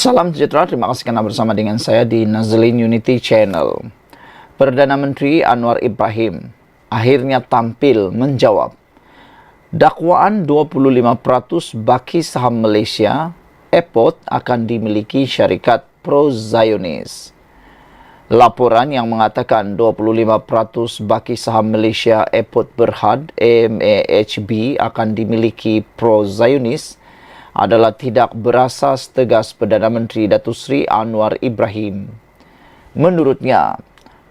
Salam sejahtera, terima kasih karena bersama dengan saya di Nazlin Unity Channel. Perdana Menteri Anwar Ibrahim akhirnya tampil menjawab dakwaan 25% baki saham Malaysia Airport akan dimiliki syarikat pro-Zionis. Laporan yang mengatakan 25% baki saham Malaysia Airport Berhad (MAHB) akan dimiliki pro-Zionis adalah tidak berasas, tegas Perdana Menteri Datuk Seri Anwar Ibrahim. Menurutnya,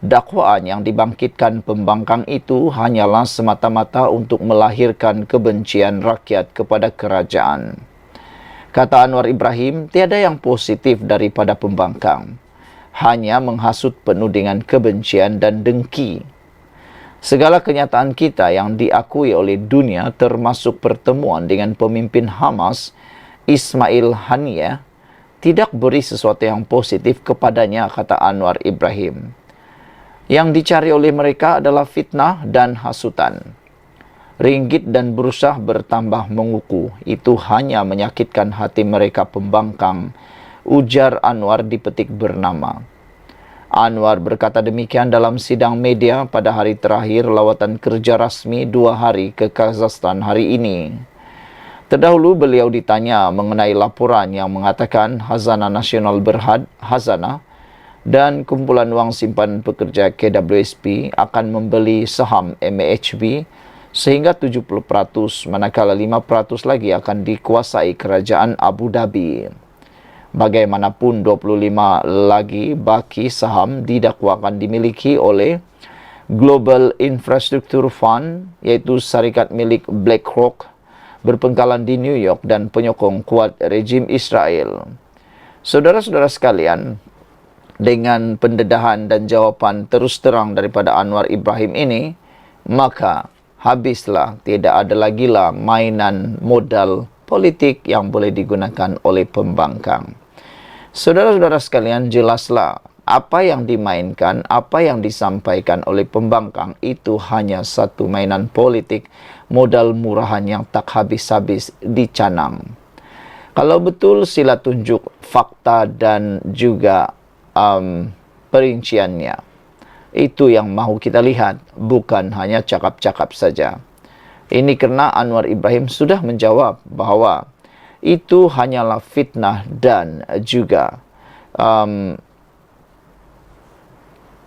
dakwaan yang dibangkitkan pembangkang itu hanyalah semata-mata untuk melahirkan kebencian rakyat kepada kerajaan. Kata Anwar Ibrahim, tiada yang positif daripada pembangkang, hanya menghasut penuh dengan kebencian dan dengki. Segala kenyataan kita yang diakui oleh dunia termasuk pertemuan dengan pemimpin Hamas, Ismail Haniyeh, tidak beri sesuatu yang positif kepadanya, kata Anwar Ibrahim. Yang dicari oleh mereka adalah fitnah dan hasutan. Ringgit dan berusaha bertambah menguku, itu hanya menyakitkan hati mereka pembangkang, ujar Anwar di petik bernama. Anwar berkata demikian dalam sidang media pada hari terakhir lawatan kerja rasmi 2 hari ke Kazakhstan hari ini. Terdahulu beliau ditanya mengenai laporan yang mengatakan Khazanah Nasional Berhad (Khazanah) dan kumpulan wang simpanan pekerja KWSP akan membeli saham MAHB sehingga 70%, manakala 5% lagi akan dikuasai kerajaan Abu Dhabi. Bagaimanapun 25 lagi baki saham didakwakan dimiliki oleh Global Infrastructure Fund, iaitu syarikat milik BlackRock berpengkalan di New York dan penyokong kuat rejim Israel. Saudara-saudara sekalian, dengan pendedahan dan jawapan terus terang daripada Anwar Ibrahim ini, maka habislah, tidak ada lagi lah mainan modal politik yang boleh digunakan oleh pembangkang. Saudara-saudara sekalian, jelaslah apa yang dimainkan, apa yang disampaikan oleh pembangkang itu hanya satu mainan politik, modal murahan yang tak habis-habis dicanang. Kalau betul, sila tunjuk fakta dan juga perinciannya. Itu yang mahu kita lihat, bukan hanya cakap-cakap saja. Ini kerana Anwar Ibrahim sudah menjawab bahawa itu hanyalah fitnah dan juga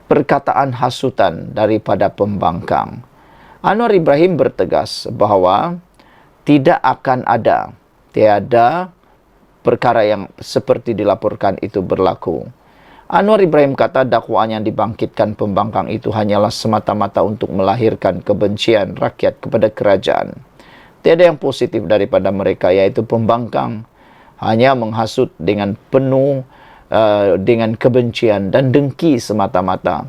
perkataan hasutan daripada pembangkang. Anwar Ibrahim bertegas bahawa tidak akan ada, tiada perkara yang seperti dilaporkan itu berlaku. Anwar Ibrahim kata dakwaan yang dibangkitkan pembangkang itu hanyalah semata-mata untuk melahirkan kebencian rakyat kepada kerajaan. Tiada yang positif daripada mereka, iaitu pembangkang hanya menghasut dengan penuh dengan kebencian dan dengki semata-mata.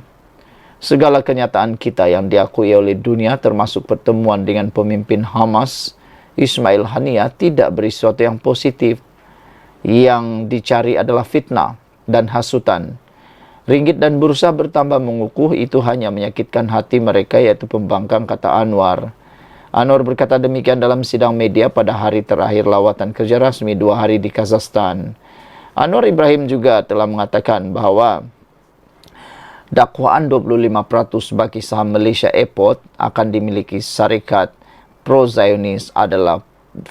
Segala kenyataan kita yang diakui oleh dunia termasuk pertemuan dengan pemimpin Hamas, Ismail Haniyeh, tidak beri sesuatu yang positif. Yang dicari adalah fitnah dan hasutan. Ringgit dan bursa bertambah mengukuh, itu hanya menyakitkan hati mereka, yaitu pembangkang, kata Anwar. Anwar berkata demikian dalam sidang media pada hari terakhir lawatan kerja rasmi 2 hari di Kazakhstan. Anwar Ibrahim juga telah mengatakan bahawa dakwaan 25% baki saham Malaysia Airport akan dimiliki syarikat pro-Zionis adalah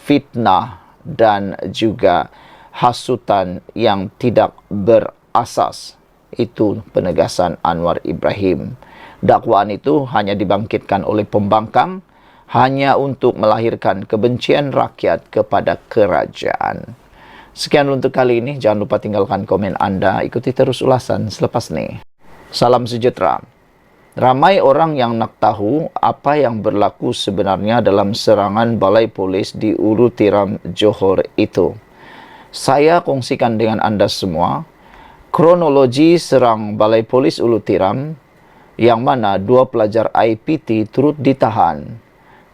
fitnah dan juga hasutan yang tidak berasas. Itu penegasan Anwar Ibrahim. Dakwaan itu hanya dibangkitkan oleh pembangkang hanya untuk melahirkan kebencian rakyat kepada kerajaan. Sekian untuk kali ini. Jangan lupa tinggalkan komen Anda. Ikuti terus ulasan selepas ini. Salam sejahtera. Ramai orang yang nak tahu apa yang berlaku sebenarnya dalam serangan balai polis di Ulu Tiram, Johor itu. Saya kongsikan dengan Anda semua kronologi serang balai polis Ulu Tiram yang mana 2 pelajar IPT turut ditahan.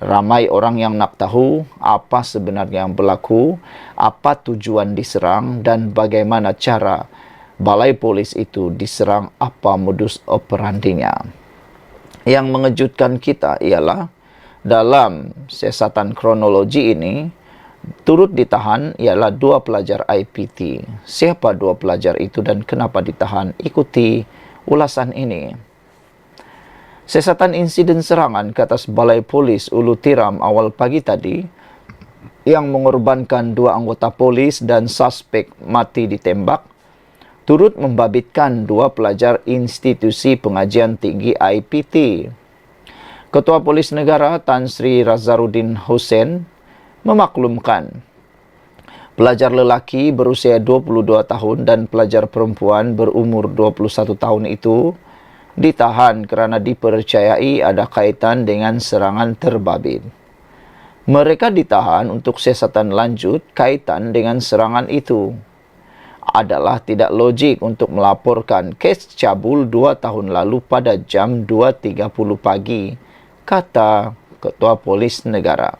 Ramai orang yang nak tahu apa sebenarnya yang berlaku, apa tujuan diserang dan bagaimana cara balai polis itu diserang, apa modus operandinya. Yang mengejutkan kita ialah dalam siasatan kronologi ini, Turut ditahan ialah 2 pelajar IPT. Siapa 2 pelajar itu dan kenapa ditahan? Ikuti ulasan ini. Siasatan insiden serangan ke atas Balai Polis Ulu Tiram awal pagi tadi yang mengorbankan 2 anggota polis dan suspek mati ditembak turut membabitkan 2 pelajar institusi pengajian tinggi IPT. Ketua Polis Negara Tan Sri Razarudin Hussein memaklumkan pelajar lelaki berusia 22 tahun dan pelajar perempuan berumur 21 tahun itu ditahan kerana dipercayai ada kaitan dengan serangan terbabit. Mereka ditahan untuk siasatan lanjut kaitan dengan serangan itu. Adalah tidak logik untuk melaporkan kes cabul 2 tahun lalu pada jam 2.30 pagi, kata Ketua Polis Negara.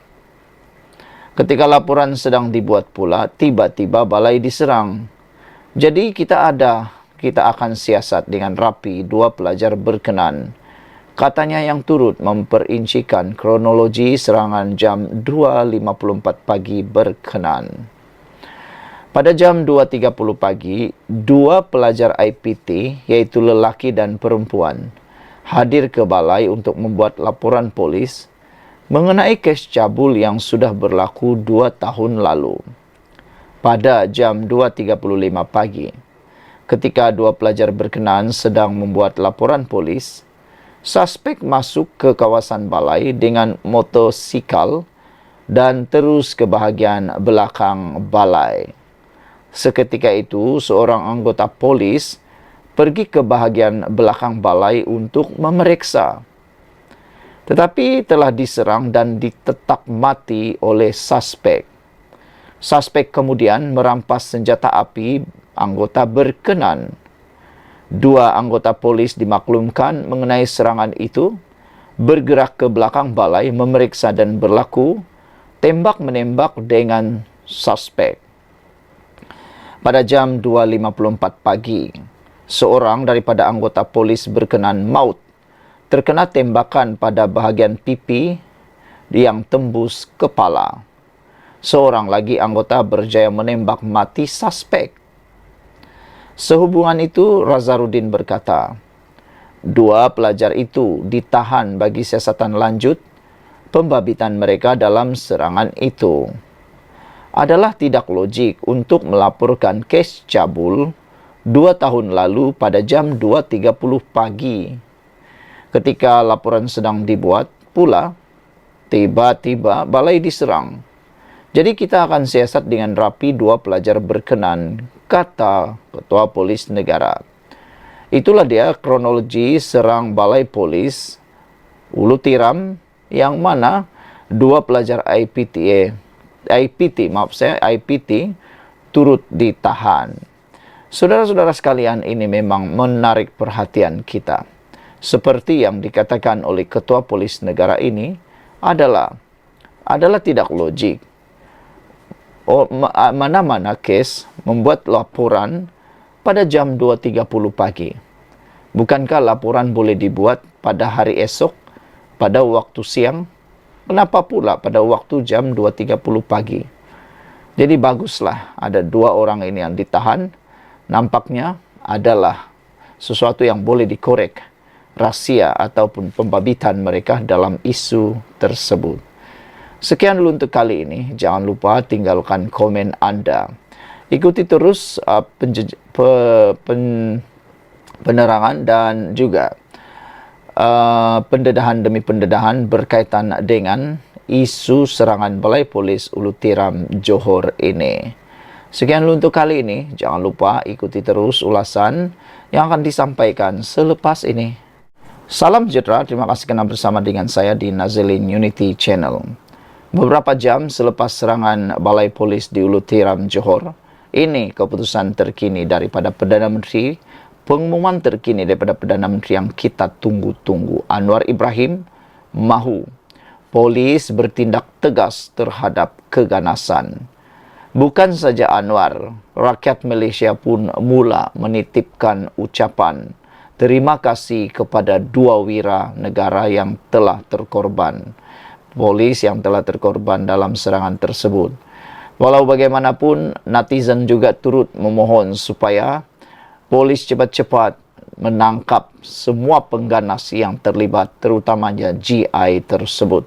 Ketika laporan sedang dibuat pula, tiba-tiba balai diserang. Jadi kita akan siasat dengan rapi 2 pelajar berkenan. Katanya yang turut memperincikan kronologi serangan jam 2.54 pagi berkenan. Pada jam 2.30 pagi, 2 pelajar IPT, yaitu lelaki dan perempuan, hadir ke balai untuk membuat laporan polis mengenai kes cabul yang sudah berlaku 2 tahun lalu. Pada jam 2.35 pagi, ketika 2 pelajar berkenaan sedang membuat laporan polis, suspek masuk ke kawasan balai dengan motosikal dan terus ke bahagian belakang balai. Seketika itu, seorang anggota polis pergi ke bahagian belakang balai untuk memeriksa. Tetapi telah diserang dan ditetak mati oleh suspek. Suspek kemudian merampas senjata api anggota berkenan. 2 anggota polis dimaklumkan mengenai serangan itu, bergerak ke belakang balai memeriksa dan berlaku tembak-menembak dengan suspek. Pada jam 2.54 pagi, seorang daripada anggota polis berkenan maut terkena tembakan pada bahagian pipi yang tembus kepala. Seorang lagi anggota berjaya menembak mati suspek. Sehubungan itu, Razarudin berkata, 2 pelajar itu ditahan bagi siasatan lanjut pembabitan mereka dalam serangan itu. Adalah tidak logik untuk melaporkan kes cabul 2 tahun lalu pada jam 2.30 pagi. Ketika laporan sedang dibuat pula, tiba-tiba balai diserang. Jadi kita akan siasat dengan rapi 2 pelajar berkenan, kata Ketua Polis Negara. Itulah dia kronologi serang Balai Polis Ulu Tiram yang mana 2 pelajar IPT turut ditahan. Saudara-saudara sekalian, ini memang menarik perhatian kita. Seperti yang dikatakan oleh Ketua Polis Negara ini adalah tidak logik. Mana-mana kes membuat laporan pada jam 2.30 pagi. Bukankah laporan boleh dibuat pada hari esok, pada waktu siang? Kenapa pula pada waktu jam 2.30 pagi? Jadi baguslah ada 2 orang ini yang ditahan. Nampaknya adalah sesuatu yang boleh dikorek, rahsia ataupun pembabitan mereka dalam isu tersebut. Sekian dulu untuk kali ini. Jangan lupa tinggalkan komen Anda. Ikuti terus penerangan dan juga pendedahan demi pendedahan berkaitan dengan isu serangan Balai Polis Ulu Tiram Johor ini. Sekian dulu untuk kali ini. Jangan lupa ikuti terus ulasan yang akan disampaikan selepas ini. Salam sejahtera, terima kasih kerana bersama dengan saya di Nazilin Unity Channel. Beberapa jam selepas serangan Balai Polis di Ulu Tiram Johor, ini keputusan terkini daripada Perdana Menteri, pengumuman terkini daripada Perdana Menteri yang kita tunggu-tunggu. Anwar Ibrahim mahu polis bertindak tegas terhadap keganasan. Bukan saja Anwar, rakyat Malaysia pun mula menitipkan ucapan terima kasih kepada 2 wira negara yang telah terkorban, polis yang telah terkorban dalam serangan tersebut. Walau bagaimanapun, netizen juga turut memohon supaya polis cepat-cepat menangkap semua pengganas yang terlibat, terutamanya GI tersebut.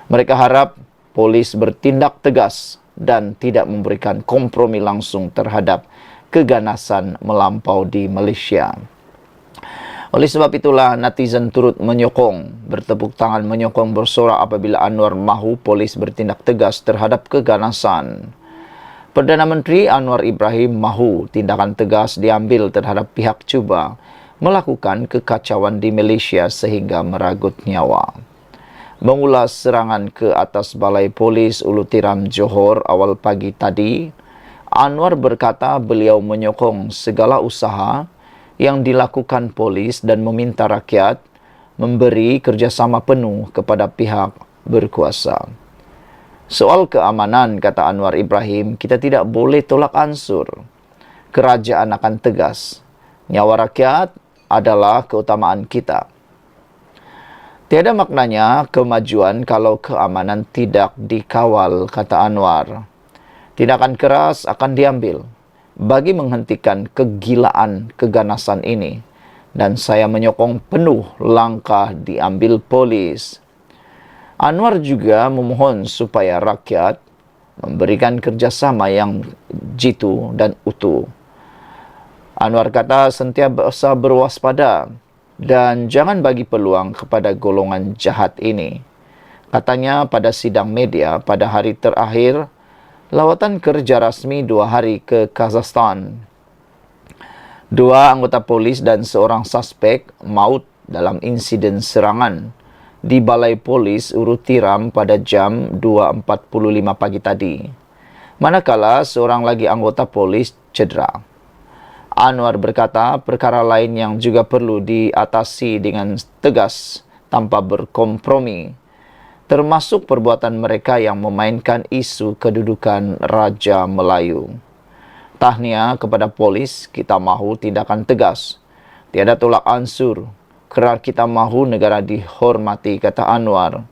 Mereka harap polis bertindak tegas dan tidak memberikan kompromi langsung terhadap keganasan melampau di Malaysia. Oleh sebab itulah, netizen turut menyokong, bertepuk tangan menyokong bersorak apabila Anwar mahu polis bertindak tegas terhadap keganasan. Perdana Menteri Anwar Ibrahim mahu tindakan tegas diambil terhadap pihak cuba melakukan kekacauan di Malaysia sehingga meragut nyawa. Mengulas serangan ke atas Balai Polis Ulu Tiram Johor awal pagi tadi, Anwar berkata beliau menyokong segala usaha yang dilakukan polis dan meminta rakyat memberi kerjasama penuh kepada pihak berkuasa. Soal keamanan, kata Anwar Ibrahim, kita tidak boleh tolak ansur. Kerajaan akan tegas. Nyawa rakyat adalah keutamaan kita. Tiada maknanya kemajuan kalau keamanan tidak dikawal, kata Anwar. Tindakan keras akan diambil bagi menghentikan kegilaan keganasan ini, dan saya menyokong penuh langkah diambil polis. Anwar juga memohon supaya rakyat memberikan kerjasama yang jitu dan utuh. Anwar kata sentiasa berwaspada dan jangan bagi peluang kepada golongan jahat ini. Katanya pada sidang media pada hari terakhir lawatan kerja rasmi 2 hari ke Kazakhstan. 2 anggota polis dan seorang suspek maut dalam insiden serangan di Balai Polis Ulu Tiram pada jam 2.45 pagi tadi. Manakala seorang lagi anggota polis cedera. Anwar berkata perkara lain yang juga perlu diatasi dengan tegas tanpa berkompromi, termasuk perbuatan mereka yang memainkan isu kedudukan Raja Melayu. Tahniah kepada polis, kita mahu tindakan tegas. Tiada tolak ansur. Kerana kita mahu negara dihormati, kata Anwar.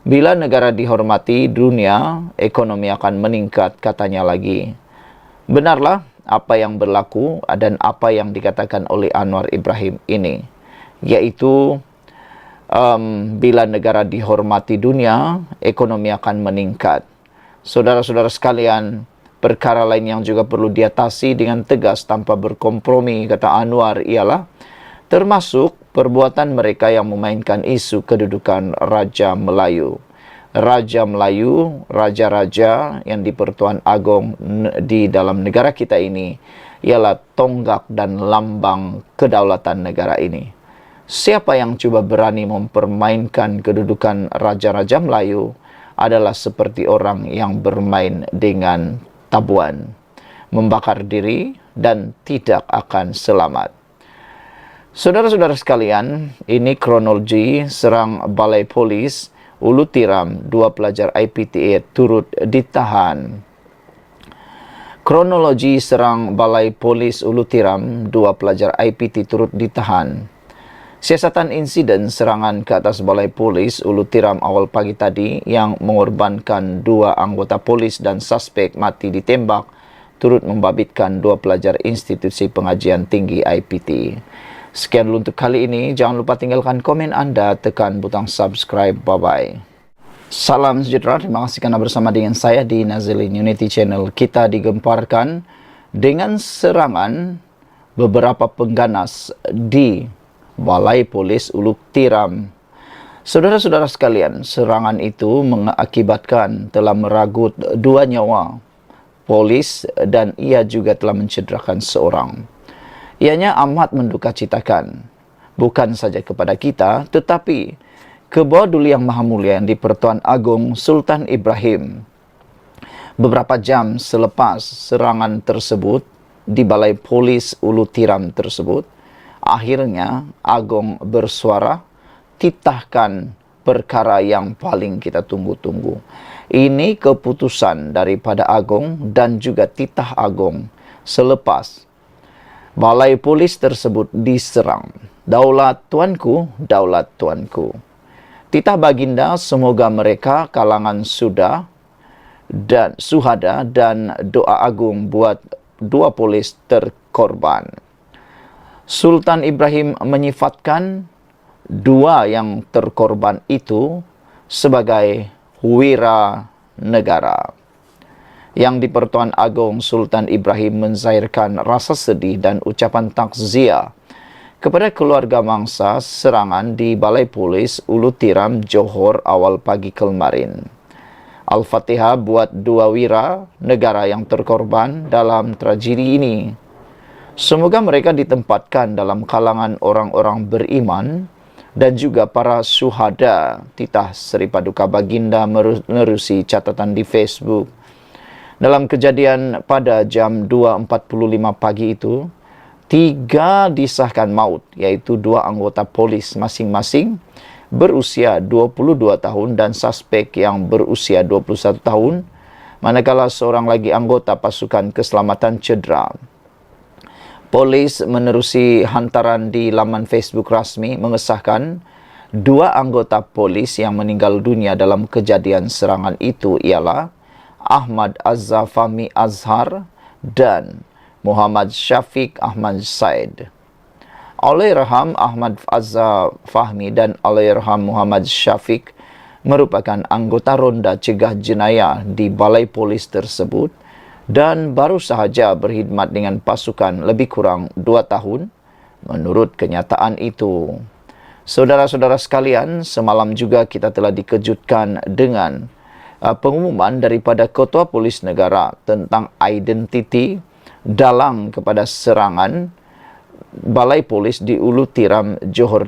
Bila negara dihormati, dunia, ekonomi akan meningkat, katanya lagi. Benarlah apa yang berlaku dan apa yang dikatakan oleh Anwar Ibrahim ini, yaitu bila negara dihormati dunia, ekonomi akan meningkat. Saudara-saudara sekalian, perkara lain yang juga perlu diatasi dengan tegas tanpa berkompromi, kata Anwar, ialah termasuk perbuatan mereka yang memainkan isu kedudukan Raja Melayu. Raja Melayu, raja-raja yang di-Pertuan Agong di dalam negara kita ini, ialah tonggak dan lambang kedaulatan negara ini. Siapa yang cuba berani mempermainkan kedudukan Raja-Raja Melayu adalah seperti orang yang bermain dengan tabuan, membakar diri dan tidak akan selamat. Saudara-saudara sekalian, ini kronologi serang Balai Polis Ulu Tiram, 2 pelajar IPTA turut ditahan. Kronologi serang Balai Polis Ulu Tiram, 2 pelajar IPT turut ditahan. Siasatan insiden serangan ke atas Balai Polis Ulu Tiram awal pagi tadi yang mengorbankan 2 anggota polis dan suspek mati ditembak turut membabitkan 2 pelajar institusi pengajian tinggi IPT. Sekian dulu untuk kali ini. Jangan lupa tinggalkan komen anda, tekan butang subscribe. Bye-bye. Salam sejahtera. Terima kasih kerana bersama dengan saya di Nazilin Unity Channel. Kita digemparkan dengan serangan beberapa pengganas di Balai Polis Ulu Tiram. Saudara-saudara sekalian, serangan itu mengakibatkan telah meragut 2 nyawa polis dan ia juga telah mencederakan seorang. Ianya amat mendukacitakan, bukan saja kepada kita, tetapi ke bawah Duli Yang Maha Mulia yang di-Pertuan Agong Sultan Ibrahim. Beberapa jam selepas serangan tersebut di Balai Polis Ulu Tiram tersebut, akhirnya Agong bersuara, titahkan perkara yang paling kita tunggu-tunggu. Ini keputusan daripada Agong dan juga titah Agong selepas Balai Polis tersebut diserang. Daulat tuanku, daulat tuanku. Titah baginda, semoga mereka kalangan sudah dan suhada dan doa agung buat dua polis terkorban. Sultan Ibrahim menyifatkan dua yang terkorban itu sebagai wira negara. Yang di Pertuan Agong, Sultan Ibrahim menzahirkan rasa sedih dan ucapan takziah kepada keluarga mangsa serangan di Balai Polis Ulu Tiram, Johor awal pagi kemarin. Al-Fatihah buat dua wira negara yang terkorban dalam tragedi ini. Semoga mereka ditempatkan dalam kalangan orang-orang beriman dan juga para syuhada. Titah Seri Paduka Baginda menerusi catatan di Facebook. Dalam kejadian pada jam 2.45 pagi itu, 3 disahkan maut, yaitu 2 anggota polis masing-masing berusia 22 tahun dan suspek yang berusia 21 tahun, manakala seorang lagi anggota pasukan keselamatan cedera. Polis menerusi hantaran di laman Facebook rasmi mengesahkan 2 anggota polis yang meninggal dunia dalam kejadian serangan itu ialah Ahmad Azza Fahmi Azhar dan Muhammad Syafiq Ahmad Said. Allahyarham Ahmad Azza Fahmi dan Allahyarham Muhammad Syafiq merupakan anggota ronda cegah jenayah di Balai Polis tersebut dan baru sahaja berkhidmat dengan pasukan lebih kurang 2 tahun menurut kenyataan itu. Saudara-saudara sekalian, semalam juga kita telah dikejutkan dengan pengumuman daripada Ketua Polis Negara tentang identiti dalang kepada serangan Balai Polis di Ulu Tiram, Johor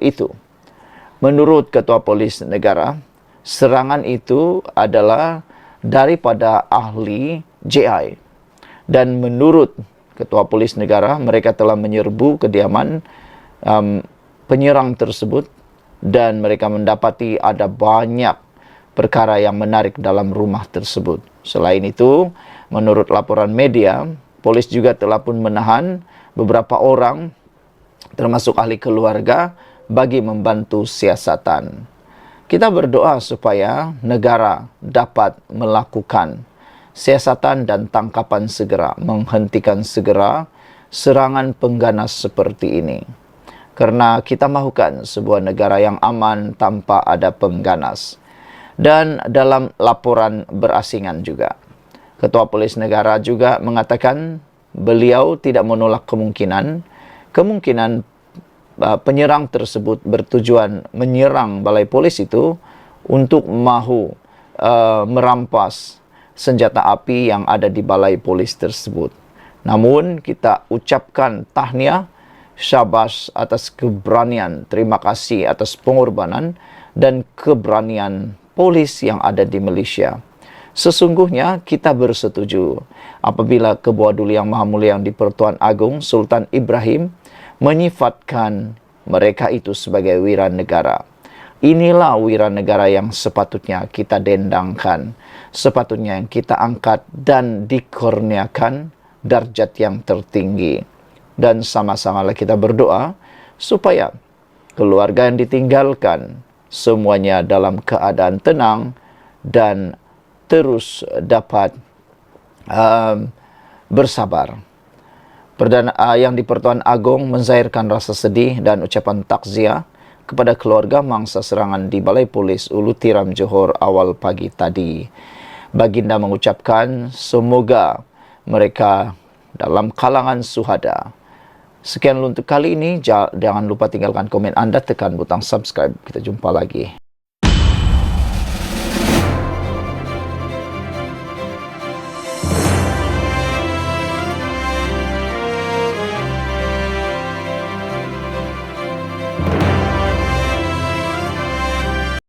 itu. Menurut Ketua Polis Negara, serangan itu adalah daripada ahli JI. Dan menurut Ketua Polis Negara, mereka telah menyerbu kediaman penyerang tersebut dan mereka mendapati ada banyak perkara yang menarik dalam rumah tersebut. Selain itu, menurut laporan media, polis juga telah pun menahan beberapa orang termasuk ahli keluarga bagi membantu siasatan. Kita berdoa supaya negara dapat melakukan siasatan dan tangkapan segera, menghentikan segera serangan pengganas seperti ini. Karena kita mahukan sebuah negara yang aman tanpa ada pengganas. Dan dalam laporan berasingan juga, Ketua Polis Negara juga mengatakan beliau tidak menolak kemungkinan penyerang tersebut bertujuan menyerang Balai Polis itu untuk mahu merampas senjata api yang ada di Balai Polis tersebut. Namun kita ucapkan tahniah, syabas atas keberanian, terima kasih atas pengorbanan dan keberanian polis yang ada di Malaysia. Sesungguhnya kita bersetuju apabila Ketua Duli Yang Maha Mulia yang di Pertuan Agong Sultan Ibrahim menyifatkan mereka itu sebagai wira negara. Inilah wira negara yang sepatutnya kita dendangkan, sepatutnya yang kita angkat dan dikurniakan darjat yang tertinggi. Dan sama-samalah kita berdoa supaya keluarga yang ditinggalkan semuanya dalam keadaan tenang dan terus dapat bersabar. Yang di Pertuan Agong menzahirkan rasa sedih dan ucapan takziah kepada keluarga mangsa serangan di Balai Polis Ulu Tiram, Johor awal pagi tadi. Baginda mengucapkan semoga mereka dalam kalangan syuhada. Sekian untuk kali ini. Jangan lupa tinggalkan komen Anda, tekan butang subscribe. Kita jumpa lagi.